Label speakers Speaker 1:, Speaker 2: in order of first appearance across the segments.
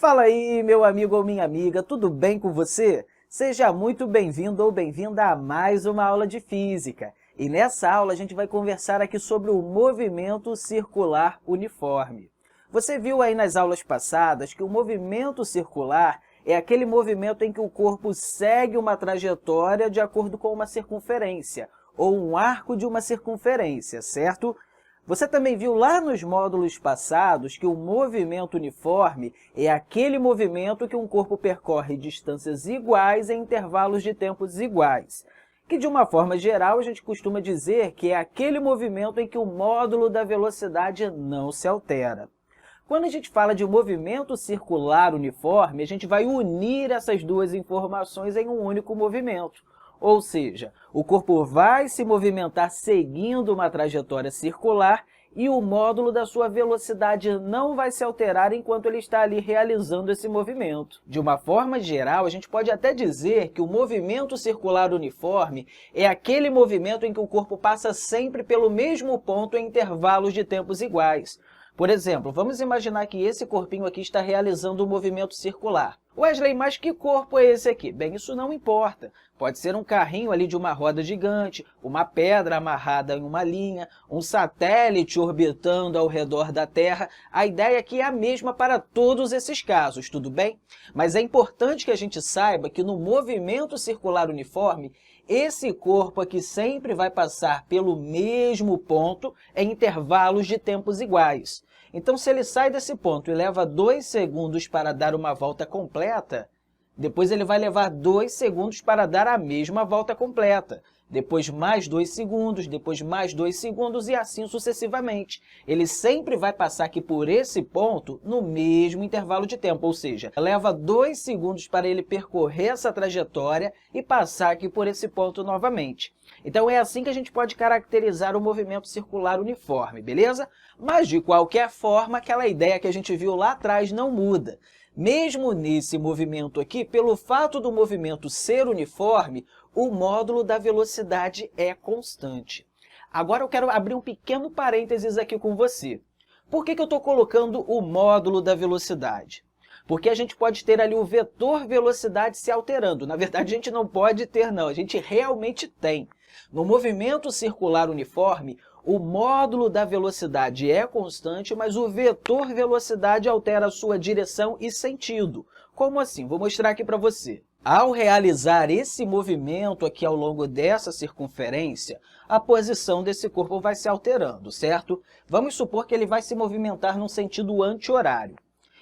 Speaker 1: Fala aí, meu amigo ou minha amiga, tudo bem com você? Seja muito bem-vindo ou bem-vinda a mais uma aula de Física. E nessa aula a gente vai conversar aqui sobre o movimento circular uniforme. Você viu aí nas aulas passadas que o movimento circular é aquele movimento em que o corpo segue uma trajetória de acordo com uma circunferência, ou um arco de uma circunferência, certo? Você também viu lá nos módulos passados que o movimento uniforme é aquele movimento que um corpo percorre distâncias iguais em intervalos de tempos iguais, que de uma forma geral a gente costuma dizer que é aquele movimento em que o módulo da velocidade não se altera. Quando a gente fala de movimento circular uniforme, a gente vai unir essas duas informações em um único movimento. Ou seja, o corpo vai se movimentar seguindo uma trajetória circular e o módulo da sua velocidade não vai se alterar enquanto ele está ali realizando esse movimento. De uma forma geral, a gente pode até dizer que o movimento circular uniforme é aquele movimento em que o corpo passa sempre pelo mesmo ponto em intervalos de tempos iguais. Por exemplo, vamos imaginar que esse corpinho aqui está realizando um movimento circular. Wesley, mas que corpo é esse aqui? Bem, isso não importa. Pode ser um carrinho ali de uma roda gigante, uma pedra amarrada em uma linha, um satélite orbitando ao redor da Terra. A ideia aqui é a mesma para todos esses casos, tudo bem? Mas é importante que a gente saiba que no movimento circular uniforme, esse corpo aqui sempre vai passar pelo mesmo ponto em intervalos de tempos iguais. Então, se ele sai desse ponto e leva 2 segundos para dar uma volta completa, depois ele vai levar 2 segundos para dar a mesma volta completa. Depois mais 2 segundos, depois mais 2 segundos e assim sucessivamente. Ele sempre vai passar aqui por esse ponto no mesmo intervalo de tempo, ou seja, leva 2 segundos para ele percorrer essa trajetória e passar aqui por esse ponto novamente. Então, é assim que a gente pode caracterizar o movimento circular uniforme, beleza? Mas, de qualquer forma, aquela ideia que a gente viu lá atrás não muda. Mesmo nesse movimento aqui, pelo fato do movimento ser uniforme, o módulo da velocidade é constante. Agora eu quero abrir um pequeno parênteses aqui com você. Por que eu estou colocando o módulo da velocidade? Porque a gente pode ter ali o vetor velocidade se alterando. Na verdade, a gente não pode ter, não. A gente realmente tem. No movimento circular uniforme, o módulo da velocidade é constante, mas o vetor velocidade altera a sua direção e sentido. Como assim? Vou mostrar aqui para você. Ao realizar esse movimento aqui ao longo dessa circunferência, a posição desse corpo vai se alterando, certo? Vamos supor que ele vai se movimentar num sentido anti-horário.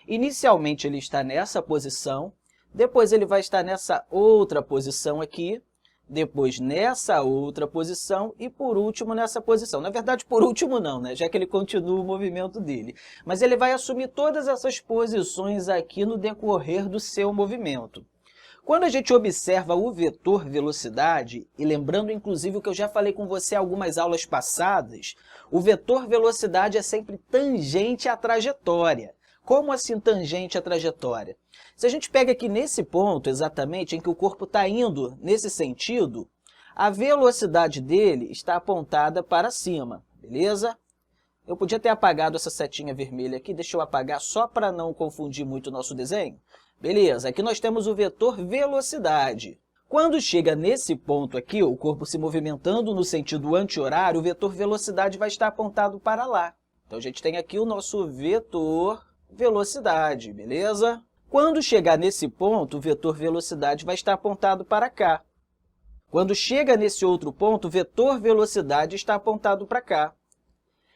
Speaker 1: Inicialmente ele está nessa posição, depois ele vai estar nessa outra posição aqui, depois nessa outra posição e, por último, nessa posição. Na verdade, por último não, né? Já que ele continua o movimento dele. Mas ele vai assumir todas essas posições aqui no decorrer do seu movimento. Quando a gente observa o vetor velocidade, e lembrando inclusive o que eu já falei com você em algumas aulas passadas, o vetor velocidade é sempre tangente à trajetória. Como assim tangente à trajetória? Se a gente pega aqui nesse ponto, exatamente, em que o corpo está indo nesse sentido, a velocidade dele está apontada para cima, beleza? Eu podia ter apagado essa setinha vermelha aqui, deixa eu apagar só para não confundir muito o nosso desenho. Beleza, aqui nós temos o vetor velocidade. Quando chega nesse ponto aqui, o corpo se movimentando no sentido anti-horário, o vetor velocidade vai estar apontado para lá. Então, a gente tem aqui o nosso vetor velocidade, beleza? Quando chegar nesse ponto, o vetor velocidade vai estar apontado para cá. Quando chega nesse outro ponto, o vetor velocidade está apontado para cá.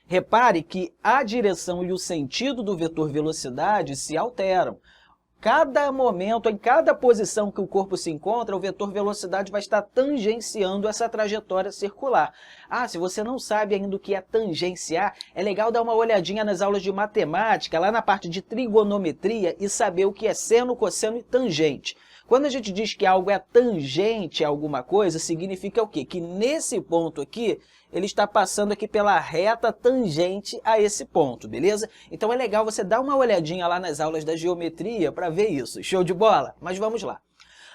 Speaker 1: Repare que a direção e o sentido do vetor velocidade se alteram. Cada momento, em cada posição que o corpo se encontra, o vetor velocidade vai estar tangenciando essa trajetória circular. Ah, se você não sabe ainda o que é tangenciar, é legal dar uma olhadinha nas aulas de matemática, lá na parte de trigonometria, e saber o que é seno, cosseno e tangente. Quando a gente diz que algo é tangente a alguma coisa, significa o quê? Que nesse ponto aqui, ele está passando aqui pela reta tangente a esse ponto, beleza? Então é legal você dar uma olhadinha lá nas aulas da geometria para ver isso. Show de bola? Mas vamos lá.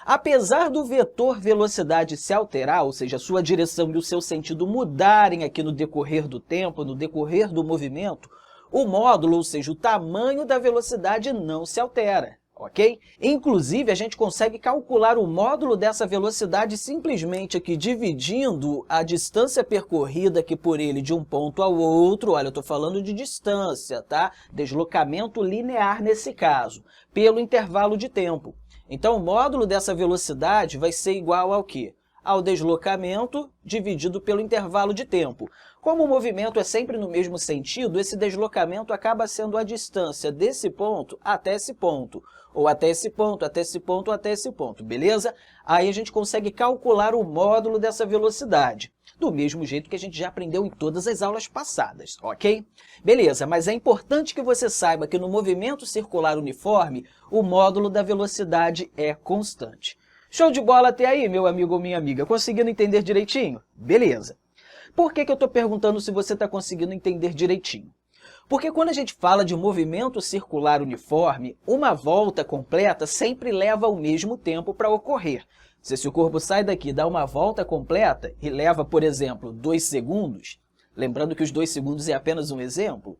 Speaker 1: Apesar do vetor velocidade se alterar, ou seja, a sua direção e o seu sentido mudarem aqui no decorrer do tempo, no decorrer do movimento, o módulo, ou seja, o tamanho da velocidade não se altera. ok? Inclusive, a gente consegue calcular o módulo dessa velocidade simplesmente aqui dividindo a distância percorrida aqui por ele de um ponto ao outro, olha, eu estou falando de distância, tá? Deslocamento linear nesse caso, pelo intervalo de tempo. Então, o módulo dessa velocidade vai ser igual ao quê? Ao deslocamento dividido pelo intervalo de tempo. Como o movimento é sempre no mesmo sentido, esse deslocamento acaba sendo a distância desse ponto até esse ponto, ou até esse ponto, até esse ponto, até esse ponto, beleza? Aí a gente consegue calcular o módulo dessa velocidade, do mesmo jeito que a gente já aprendeu em todas as aulas passadas, ok? Beleza, mas é importante que você saiba que no movimento circular uniforme, o módulo da velocidade é constante. Show de bola até aí, meu amigo ou minha amiga? Conseguindo entender direitinho? Beleza. Por que eu estou perguntando se você está conseguindo entender direitinho? Porque quando a gente fala de movimento circular uniforme, uma volta completa sempre leva o mesmo tempo para ocorrer. Se esse corpo sai daqui e dá uma volta completa e leva, por exemplo, 2 segundos, lembrando que os 2 segundos é apenas um exemplo,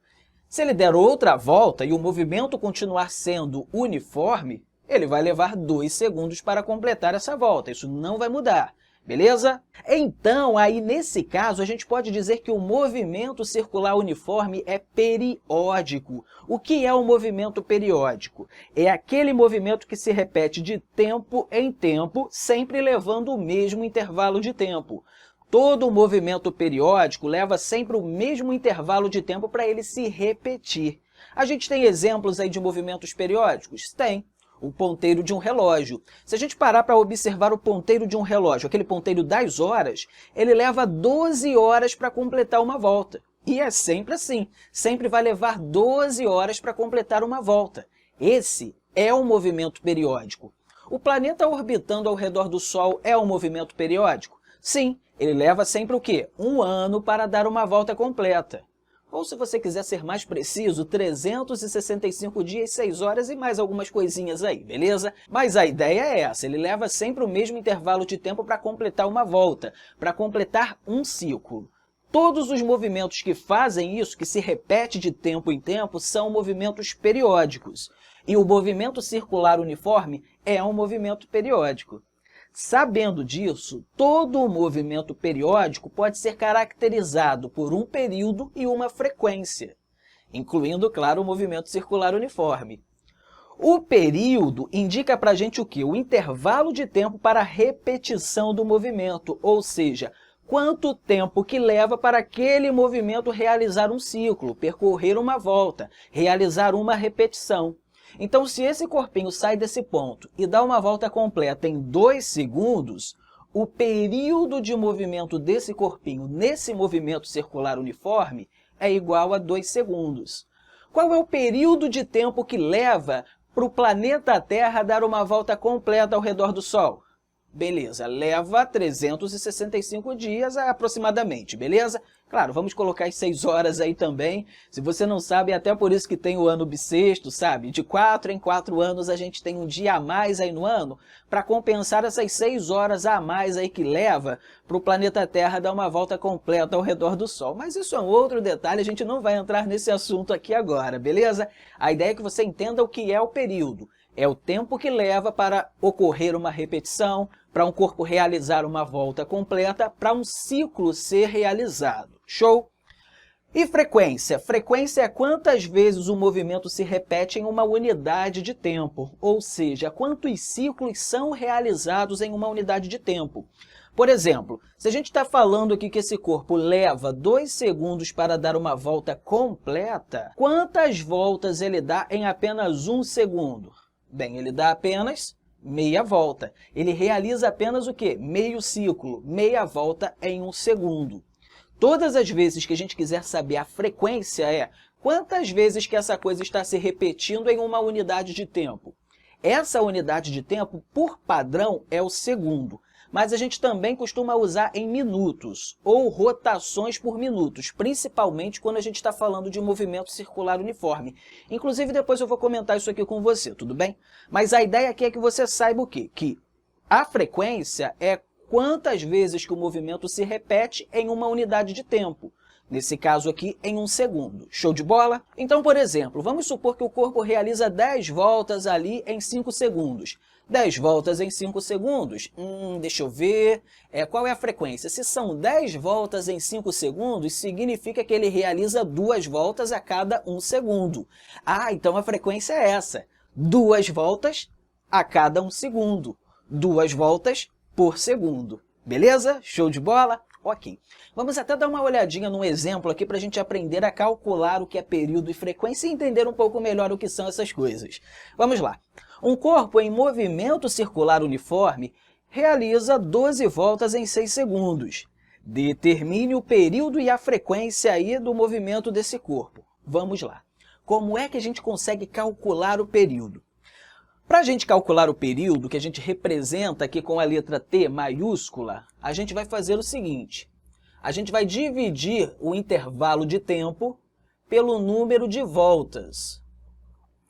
Speaker 1: se ele der outra volta e o movimento continuar sendo uniforme, ele vai levar 2 segundos para completar essa volta, isso não vai mudar, beleza? Então, aí nesse caso, a gente pode dizer que o movimento circular uniforme é periódico. O que é um movimento periódico? É aquele movimento que se repete de tempo em tempo, sempre levando o mesmo intervalo de tempo. Todo movimento periódico leva sempre o mesmo intervalo de tempo para ele se repetir. A gente tem exemplos aí de movimentos periódicos? Tem. O ponteiro de um relógio. Se a gente parar para observar o ponteiro de um relógio, aquele ponteiro das horas, ele leva 12 horas para completar uma volta. E é sempre assim, sempre vai levar 12 horas para completar uma volta. Esse é um movimento periódico. O planeta orbitando ao redor do Sol é um movimento periódico? Sim, ele leva sempre o quê? 1 ano para dar uma volta completa. Ou, se você quiser ser mais preciso, 365 dias, 6 horas e mais algumas coisinhas aí, beleza? Mas a ideia é essa, ele leva sempre o mesmo intervalo de tempo para completar uma volta, para completar um ciclo. Todos os movimentos que fazem isso, que se repete de tempo em tempo, são movimentos periódicos. E o movimento circular uniforme é um movimento periódico. Sabendo disso, todo movimento periódico pode ser caracterizado por um período e uma frequência, incluindo, claro, o movimento circular uniforme. O período indica para a gente o quê? O intervalo de tempo para a repetição do movimento, ou seja, quanto tempo que leva para aquele movimento realizar um ciclo, percorrer uma volta, realizar uma repetição. Então, se esse corpinho sai desse ponto e dá uma volta completa em 2 segundos, o período de movimento desse corpinho nesse movimento circular uniforme é igual a 2 segundos. Qual é o período de tempo que leva para o planeta Terra dar uma volta completa ao redor do Sol? Beleza, leva 365 dias aproximadamente, beleza? Claro, vamos colocar as 6 horas aí também. Se você não sabe, é até por isso que tem o ano bissexto, sabe? De 4 em 4 anos a gente tem um dia a mais aí no ano para compensar essas 6 horas a mais aí que leva para o planeta Terra dar uma volta completa ao redor do Sol. Mas isso é um outro detalhe, a gente não vai entrar nesse assunto aqui agora, beleza? A ideia é que você entenda o que é o período. É o tempo que leva para ocorrer uma repetição, para um corpo realizar uma volta completa, para um ciclo ser realizado. Show? E frequência? Frequência é quantas vezes o movimento se repete em uma unidade de tempo, ou seja, quantos ciclos são realizados em uma unidade de tempo. Por exemplo, se a gente está falando aqui que esse corpo leva 2 segundos para dar uma volta completa, quantas voltas ele dá em apenas 1 segundo? Bem, ele dá apenas meia volta. Ele realiza apenas o quê? Meio ciclo, meia volta em 1 segundo. Todas as vezes que a gente quiser saber a frequência é quantas vezes que essa coisa está se repetindo em uma unidade de tempo. Essa unidade de tempo, por padrão, é o segundo. Mas a gente também costuma usar em minutos, ou rotações por minutos, principalmente quando a gente está falando de movimento circular uniforme. Inclusive, depois eu vou comentar isso aqui com você, tudo bem? Mas a ideia aqui é que você saiba o quê? Que a frequência é quantas vezes que o movimento se repete em uma unidade de tempo. Nesse caso aqui, em 1 segundo. Show de bola? Então, por exemplo, vamos supor que o corpo realiza 10 voltas ali em 5 segundos. 10 voltas em 5 segundos? Deixa eu ver. Qual é a frequência? Se são 10 voltas em 5 segundos, significa que ele realiza 2 voltas a cada 1 segundo. Então a frequência é essa. 2 voltas a cada 1 segundo. 2 voltas por segundo. Beleza? Show de bola? Ok. Vamos até dar uma olhadinha num exemplo aqui para a gente aprender a calcular o que é período e frequência e entender um pouco melhor o que são essas coisas. Vamos lá. Um corpo em movimento circular uniforme realiza 12 voltas em 6 segundos. Determine o período e a frequência aí do movimento desse corpo. Vamos lá. Como é que a gente consegue calcular o período? Para a gente calcular o período, que a gente representa aqui com a letra T maiúscula, a gente vai fazer o seguinte. A gente vai dividir o intervalo de tempo pelo número de voltas.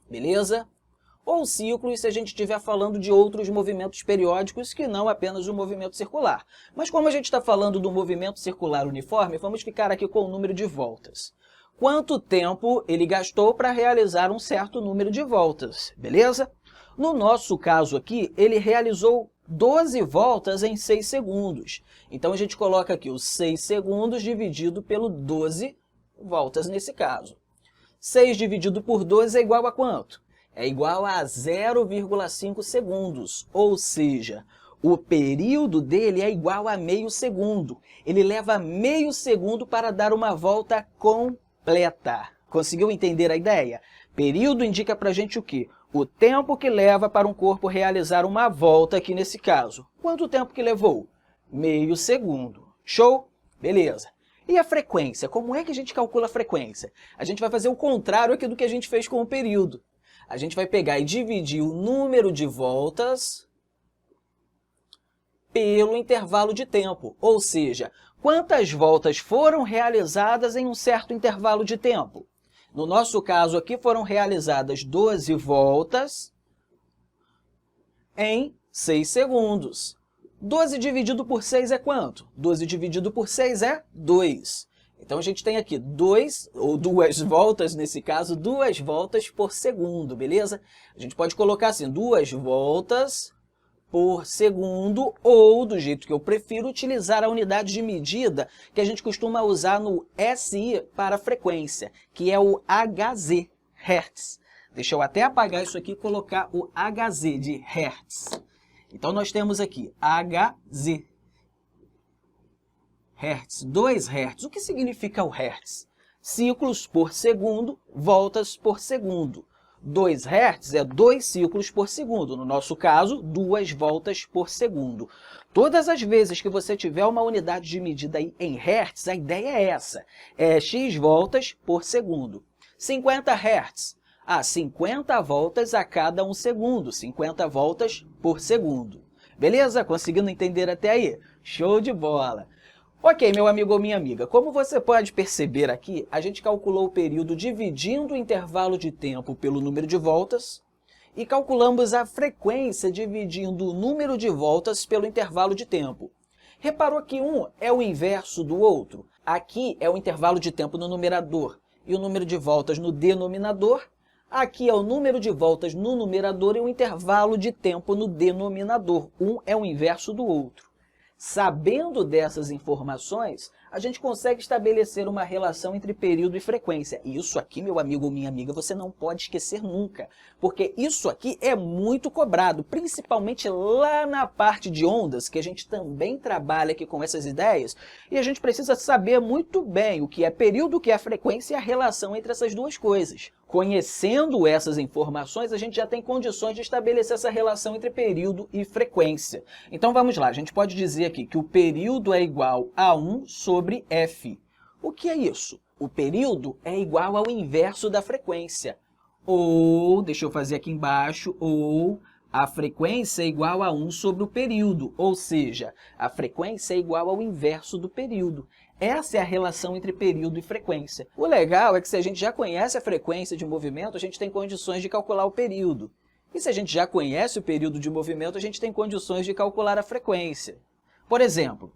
Speaker 1: Beleza? Ou ciclos, se a gente estiver falando de outros movimentos periódicos que não apenas o movimento circular. Mas como a gente está falando do movimento circular uniforme, vamos ficar aqui com o número de voltas. Quanto tempo ele gastou para realizar um certo número de voltas, beleza? No nosso caso aqui, ele realizou 12 voltas em 6 segundos. Então, a gente coloca aqui os 6 segundos dividido pelo 12 voltas nesse caso. 6 dividido por 12 é igual a quanto? É igual a 0,5 segundos, ou seja, o período dele é igual a meio segundo. Ele leva meio segundo para dar uma volta completa. Conseguiu entender a ideia? Período indica para a gente o quê? O tempo que leva para um corpo realizar uma volta aqui nesse caso. Quanto tempo que levou? Meio segundo. Show? Beleza. E a frequência? Como é que a gente calcula a frequência? A gente vai fazer o contrário aqui do que a gente fez com o período. A gente vai pegar e dividir o número de voltas pelo intervalo de tempo. Ou seja, quantas voltas foram realizadas em um certo intervalo de tempo? No nosso caso aqui foram realizadas 12 voltas em 6 segundos. 12 dividido por 6 é quanto? 12 dividido por 6 é 2. Então, a gente tem aqui 2 voltas, nesse caso, 2 voltas por segundo, beleza? A gente pode colocar assim, 2 voltas por segundo, ou, do jeito que eu prefiro, utilizar a unidade de medida que a gente costuma usar no SI para frequência, que é o Hz, Hertz. Deixa eu até apagar isso aqui e colocar o Hz de Hertz. Então, nós temos aqui Hz, Hertz, 2 Hz. O que significa o Hertz? Ciclos por segundo, voltas por segundo. 2 Hz é 2 ciclos por segundo, no nosso caso, 2 voltas por segundo. Todas as vezes que você tiver uma unidade de medida aí em Hertz, a ideia é essa, é x voltas por segundo. 50 Hz, 50 voltas a cada 1 segundo, 50 voltas por segundo. Beleza? Conseguindo entender até aí? Show de bola! Ok, meu amigo ou minha amiga, como você pode perceber aqui, a gente calculou o período dividindo o intervalo de tempo pelo número de voltas e calculamos a frequência dividindo o número de voltas pelo intervalo de tempo. Reparou que um é o inverso do outro? Aqui é o intervalo de tempo no numerador e o número de voltas no denominador. Aqui é o número de voltas no numerador e o intervalo de tempo no denominador. Um é o inverso do outro. Sabendo dessas informações, a gente consegue estabelecer uma relação entre período e frequência. E isso aqui, meu amigo ou minha amiga, você não pode esquecer nunca, porque isso aqui é muito cobrado, principalmente lá na parte de ondas, que a gente também trabalha aqui com essas ideias, e a gente precisa saber muito bem o que é período, o que é frequência e a relação entre essas duas coisas. Conhecendo essas informações, a gente já tem condições de estabelecer essa relação entre período e frequência. Então vamos lá, a gente pode dizer aqui que o período é igual a 1 sobre f. O que é isso? O período é igual ao inverso da frequência. Ou, deixa eu fazer aqui embaixo, ou a frequência é igual a 1 sobre o período, ou seja, a frequência é igual ao inverso do período. Essa é a relação entre período e frequência. O legal é que se a gente já conhece a frequência de movimento, a gente tem condições de calcular o período. E se a gente já conhece o período de movimento, a gente tem condições de calcular a frequência. Por exemplo,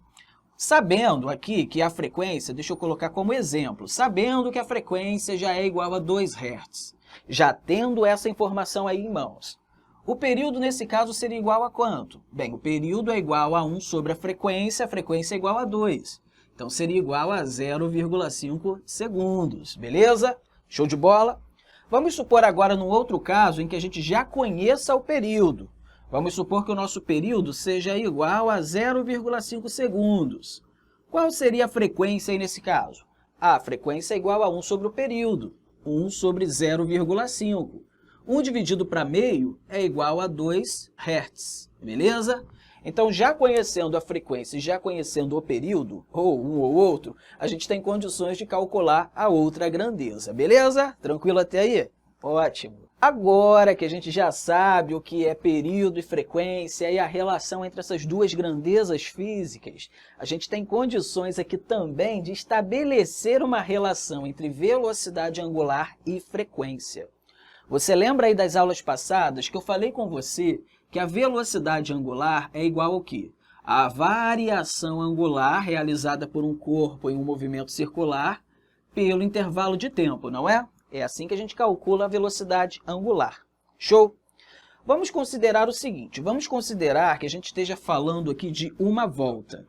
Speaker 1: Sabendo aqui que a frequência, deixa eu colocar como exemplo, sabendo que a frequência já é igual a 2 Hz, já tendo essa informação aí em mãos, o período nesse caso seria igual a quanto? Bem, o período é igual a 1 sobre a frequência é igual a 2. Então, seria igual a 0,5 segundos, beleza? Show de bola? Vamos supor agora num outro caso em que a gente já conheça o período. Vamos supor que o nosso período seja igual a 0,5 segundos. Qual seria a frequência aí nesse caso? A frequência é igual a 1 sobre o período, 1 sobre 0,5. 1 dividido para meio é igual a 2 Hz, beleza? Então, já conhecendo a frequência e já conhecendo o período, ou um ou outro, a gente tem condições de calcular a outra grandeza, beleza? Tranquilo até aí? Ótimo! Agora que a gente já sabe o que é período e frequência e a relação entre essas duas grandezas físicas, a gente tem condições aqui também de estabelecer uma relação entre velocidade angular e frequência. Você lembra aí das aulas passadas que eu falei com você que a velocidade angular é igual ao quê? A variação angular realizada por um corpo em um movimento circular pelo intervalo de tempo, não é? É assim que a gente calcula a velocidade angular. Show? Vamos considerar o seguinte, vamos considerar que a gente esteja falando aqui de uma volta.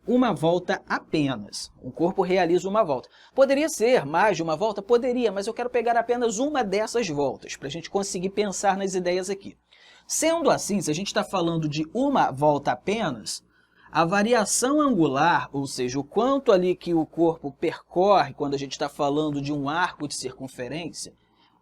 Speaker 1: Uma volta apenas. Um corpo realiza uma volta. Poderia ser mais de uma volta? Poderia, mas eu quero pegar apenas uma dessas voltas, para a gente conseguir pensar nas ideias aqui. Sendo assim, se a gente está falando de uma volta apenas, a variação angular, ou seja, o quanto ali que o corpo percorre quando a gente está falando de um arco de circunferência,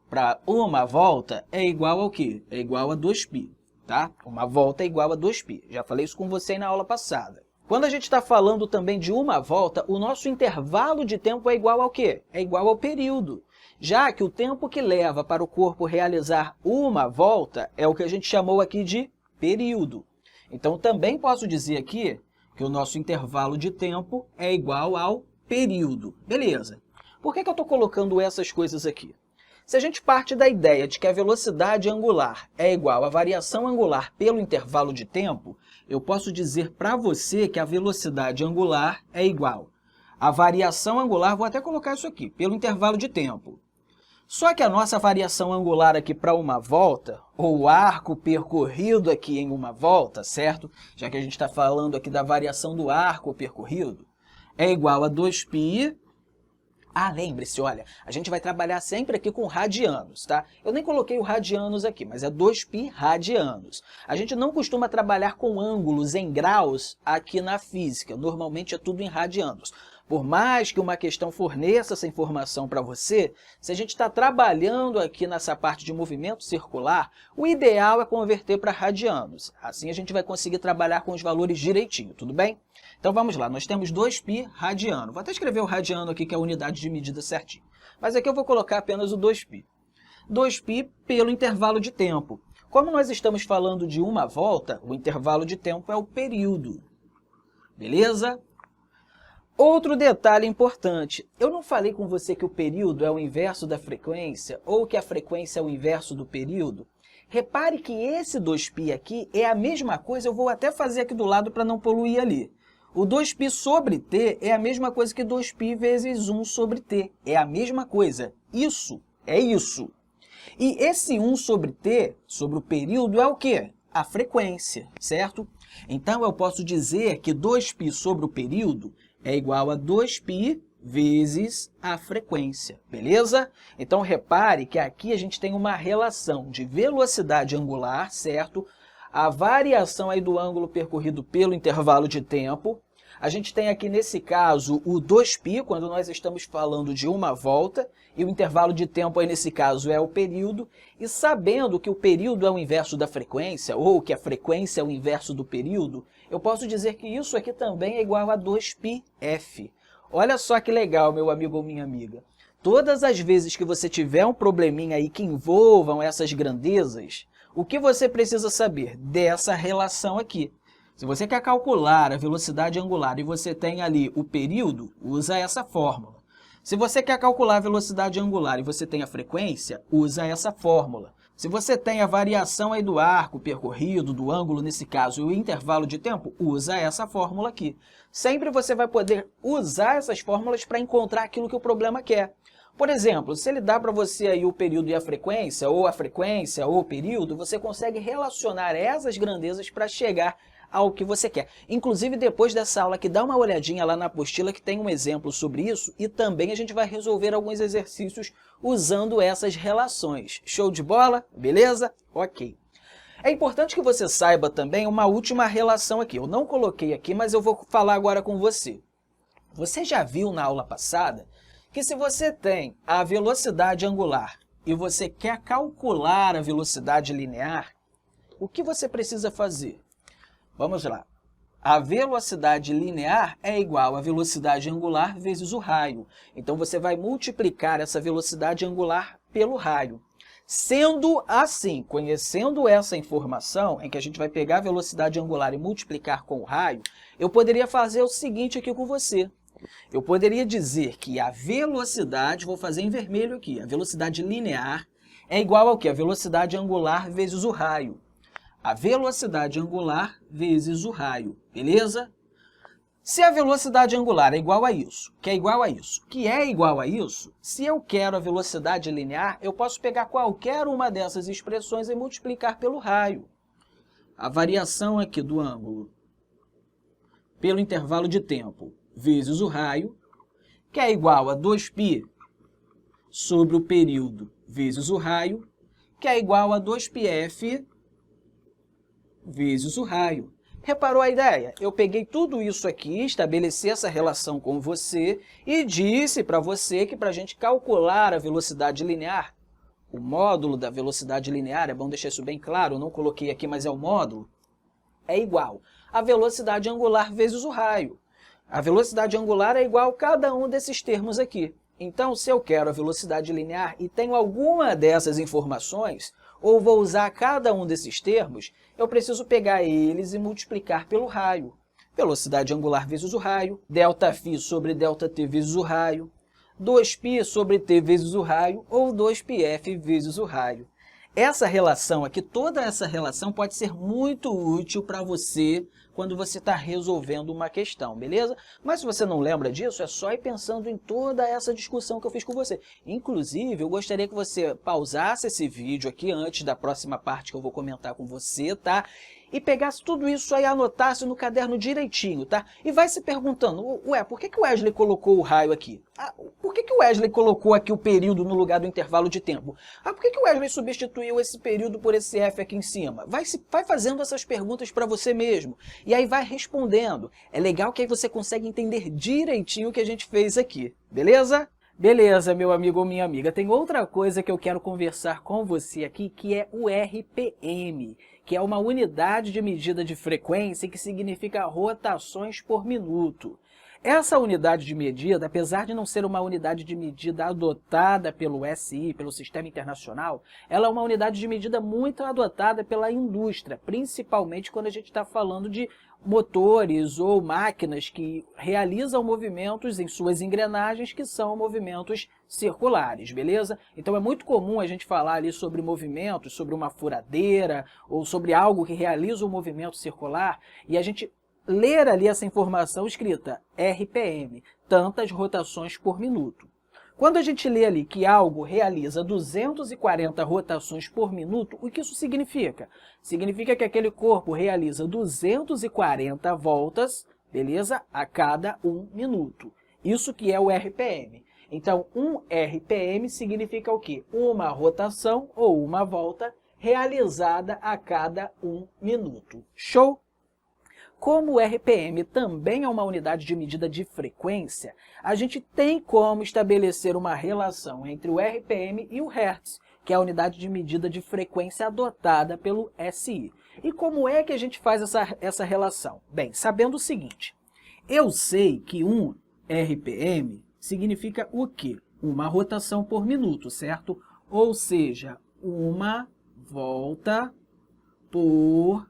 Speaker 1: para uma volta é igual ao quê? É igual a 2π, tá? Uma volta é igual a 2π. Já falei isso com você na aula passada. Quando a gente está falando também de uma volta, o nosso intervalo de tempo é igual ao quê? É igual ao período. Já que o tempo que leva para o corpo realizar uma volta é o que a gente chamou aqui de período. Então, também posso dizer aqui que o nosso intervalo de tempo é igual ao período. Beleza. Por que eu estou colocando essas coisas aqui? Se a gente parte da ideia de que a velocidade angular é igual à variação angular pelo intervalo de tempo, eu posso dizer para você que a velocidade angular é igual à variação angular, vou até colocar isso aqui, pelo intervalo de tempo. Só que a nossa variação angular aqui para uma volta, ou o arco percorrido aqui em uma volta, certo? Já que a gente está falando aqui da variação do arco percorrido, é igual a 2π. Ah, lembre-se, olha, a gente vai trabalhar sempre aqui com radianos, tá? Eu nem coloquei o radianos aqui, mas é 2π radianos. A gente não costuma trabalhar com ângulos em graus aqui na física, normalmente é tudo em radianos. Por mais que uma questão forneça essa informação para você, se a gente está trabalhando aqui nessa parte de movimento circular, o ideal é converter para radianos. Assim a gente vai conseguir trabalhar com os valores direitinho, tudo bem? Então vamos lá, nós temos 2π radiano. Vou até escrever o radiano aqui, que é a unidade de medida certinho. Mas aqui eu vou colocar apenas o 2π. 2π pelo intervalo de tempo. Como nós estamos falando de uma volta, o intervalo de tempo é o período. Beleza? Outro detalhe importante, eu não falei com você que o período é o inverso da frequência, ou que a frequência é o inverso do período? Repare que esse 2π aqui é a mesma coisa, eu vou até fazer aqui do lado para não poluir ali. O 2π sobre t é a mesma coisa que 2π vezes 1 sobre t, é a mesma coisa. Isso é isso. E esse 1 sobre t, sobre o período, é o quê? A frequência, certo? Então, eu posso dizer que 2π sobre o período é igual a 2π vezes a frequência, beleza? Então, repare que aqui a gente tem uma relação de velocidade angular, certo? A variação aí do ângulo percorrido pelo intervalo de tempo. A gente tem aqui, nesse caso, o 2π, quando nós estamos falando de uma volta, e o intervalo de tempo aí, nesse caso, é o período. E sabendo que o período é o inverso da frequência, ou que a frequência é o inverso do período, eu posso dizer que isso aqui também é igual a 2πf. Olha só que legal, meu amigo ou minha amiga. Todas as vezes que você tiver um probleminha aí que envolvam essas grandezas, o que você precisa saber dessa relação aqui? Se você quer calcular a velocidade angular e você tem ali o período, usa essa fórmula. Se você quer calcular a velocidade angular e você tem a frequência, usa essa fórmula. Se você tem a variação aí do arco percorrido, do ângulo nesse caso, e o intervalo de tempo, usa essa fórmula aqui. Sempre você vai poder usar essas fórmulas para encontrar aquilo que o problema quer. Por exemplo, se ele dá para você aí o período e a frequência, ou o período, você consegue relacionar essas grandezas para chegar ao que você quer. Inclusive, depois dessa aula aqui, dá uma olhadinha lá na apostila que tem um exemplo sobre isso e também a gente vai resolver alguns exercícios usando essas relações. Show de bola? Beleza? Ok. É importante que você saiba também uma última relação aqui. Eu não coloquei aqui, mas eu vou falar agora com você. Você já viu na aula passada que se você tem a velocidade angular e você quer calcular a velocidade linear, o que você precisa fazer? Vamos lá. A velocidade linear é igual à velocidade angular vezes o raio. Então, você vai multiplicar essa velocidade angular pelo raio. Sendo assim, conhecendo essa informação, em que a gente vai pegar a velocidade angular e multiplicar com o raio, eu poderia fazer o seguinte aqui com você. Eu poderia dizer que a velocidade, vou fazer em vermelho aqui, a velocidade linear é igual ao quê? A velocidade angular vezes o raio. A velocidade angular vezes o raio, beleza? Se a velocidade angular é igual a isso, que é igual a isso, que é igual a isso, se eu quero a velocidade linear, eu posso pegar qualquer uma dessas expressões e multiplicar pelo raio. A variação aqui do ângulo pelo intervalo de tempo vezes o raio, que é igual a 2π sobre o período vezes o raio, que é igual a 2πf vezes o raio. Reparou a ideia? Eu peguei tudo isso aqui, estabeleci essa relação com você e disse para você que para a gente calcular a velocidade linear, o módulo da velocidade linear, é bom deixar isso bem claro, eu não coloquei aqui, mas é o módulo, é igual a velocidade angular vezes o raio. A velocidade angular é igual a cada um desses termos aqui. Então, se eu quero a velocidade linear e tenho alguma dessas informações, ou vou usar cada um desses termos, eu preciso pegar eles e multiplicar pelo raio. Velocidade angular vezes o raio, ΔΦ sobre ΔT vezes o raio, 2π sobre t vezes o raio, ou 2πf vezes o raio. Essa relação aqui, toda essa relação pode ser muito útil para você quando você está resolvendo uma questão, beleza? Mas se você não lembra disso, é só ir pensando em toda essa discussão que eu fiz com você. Inclusive, eu gostaria que você pausasse esse vídeo aqui antes da próxima parte que eu vou comentar com você, tá? E pegasse tudo isso aí, anotasse no caderno direitinho, tá? E vai se perguntando, ué, por que que o Wesley colocou o raio aqui? Ah, por que que o Wesley colocou aqui o período no lugar do intervalo de tempo? Ah, por que que o Wesley substituiu esse período por esse F aqui em cima? Vai fazendo essas perguntas para você mesmo. E aí vai respondendo. É legal que aí você consegue entender direitinho o que a gente fez aqui, beleza? Beleza, meu amigo ou minha amiga. Tem outra coisa que eu quero conversar com você aqui, que é o RPM, que é uma unidade de medida de frequência que significa rotações por minuto. Essa unidade de medida, apesar de não ser uma unidade de medida adotada pelo SI, pelo Sistema Internacional, ela é uma unidade de medida muito adotada pela indústria, principalmente quando a gente está falando de motores ou máquinas que realizam movimentos em suas engrenagens que são movimentos circulares, beleza? Então é muito comum a gente falar ali sobre movimentos, sobre uma furadeira ou sobre algo que realiza um movimento circular e a gente ler ali essa informação escrita RPM, tantas rotações por minuto. Quando a gente lê ali que algo realiza 240 rotações por minuto, o que isso significa? Significa que aquele corpo realiza 240 voltas, beleza? A cada 1 minuto. Isso que é o RPM. Então, um RPM significa o quê? Uma rotação ou uma volta realizada a cada 1 minuto. Show? Como o RPM também é uma unidade de medida de frequência, a gente tem como estabelecer uma relação entre o RPM e o Hertz, que é a unidade de medida de frequência adotada pelo SI. E como é que a gente faz essa relação? Bem, sabendo o seguinte, eu sei que um RPM significa o quê? Uma rotação por minuto, certo? Ou seja, uma volta por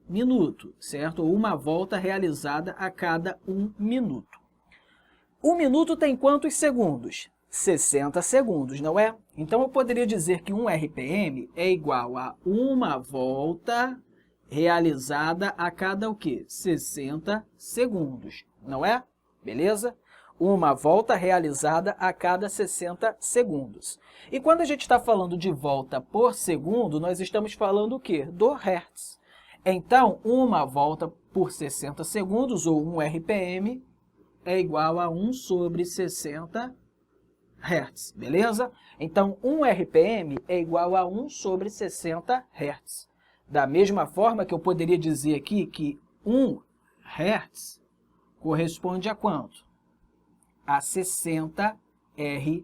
Speaker 1: minuto, certo? Ou uma volta realizada a cada 1 minuto. 1 minuto tem quantos segundos? 60 segundos, não é? Então, eu poderia dizer que um RPM é igual a uma volta realizada a cada o quê? 60 segundos, não é? Beleza? Uma volta realizada a cada 60 segundos. E quando a gente está falando de volta por segundo, nós estamos falando o quê? Do hertz. Então, uma volta por 60 segundos, ou 1 RPM, é igual a 1 sobre 60 Hz, beleza? Então, 1 RPM é igual a 1 sobre 60 Hz. Da mesma forma que eu poderia dizer aqui que 1 Hz corresponde a quanto? A 60 RPM,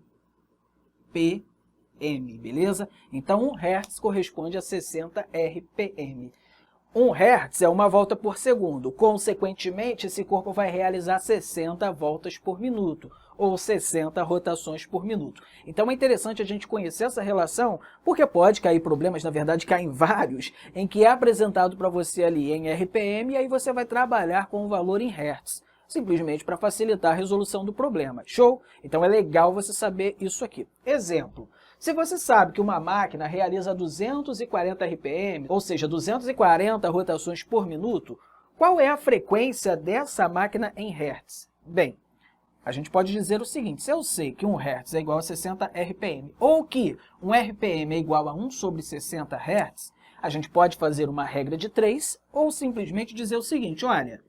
Speaker 1: beleza? Então, 1 Hz corresponde a 60 RPM. 1 Hz é uma volta por segundo. Consequentemente, esse corpo vai realizar 60 voltas por minuto, ou 60 rotações por minuto. Então, é interessante a gente conhecer essa relação, porque pode cair problemas, na verdade, caem vários, em que é apresentado para você ali em RPM, e aí você vai trabalhar com o valor em Hertz, simplesmente para facilitar a resolução do problema. Show? Então, é legal você saber isso aqui. Exemplo. Se você sabe que uma máquina realiza 240 RPM, ou seja, 240 rotações por minuto, qual é a frequência dessa máquina em Hertz? Bem, a gente pode dizer o seguinte: se eu sei que 1 Hz é igual a 60 RPM, ou que 1 RPM é igual a 1 sobre 60 Hz, a gente pode fazer uma regra de 3, ou simplesmente dizer o seguinte: olha,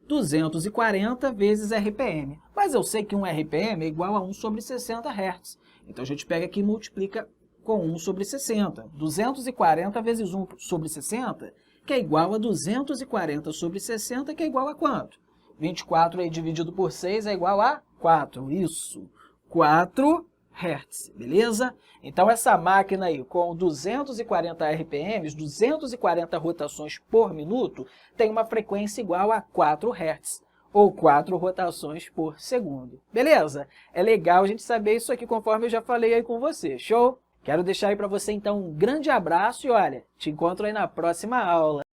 Speaker 1: 240 vezes RPM, mas eu sei que 1 RPM é igual a 1 sobre 60 Hz. Então, a gente pega aqui e multiplica com 1 sobre 60. 240 vezes 1 sobre 60, que é igual a 240 sobre 60, que é igual a quanto? 24 aí dividido por 6 é igual a 4. Isso, 4 Hz, beleza? Então, essa máquina aí com 240 RPMs, 240 rotações por minuto, tem uma frequência igual a 4 Hz. Ou 4 rotações por segundo. Beleza? É legal a gente saber isso aqui, conforme eu já falei aí com você. Show? Quero deixar aí para você, então, um grande abraço e, olha, te encontro aí na próxima aula.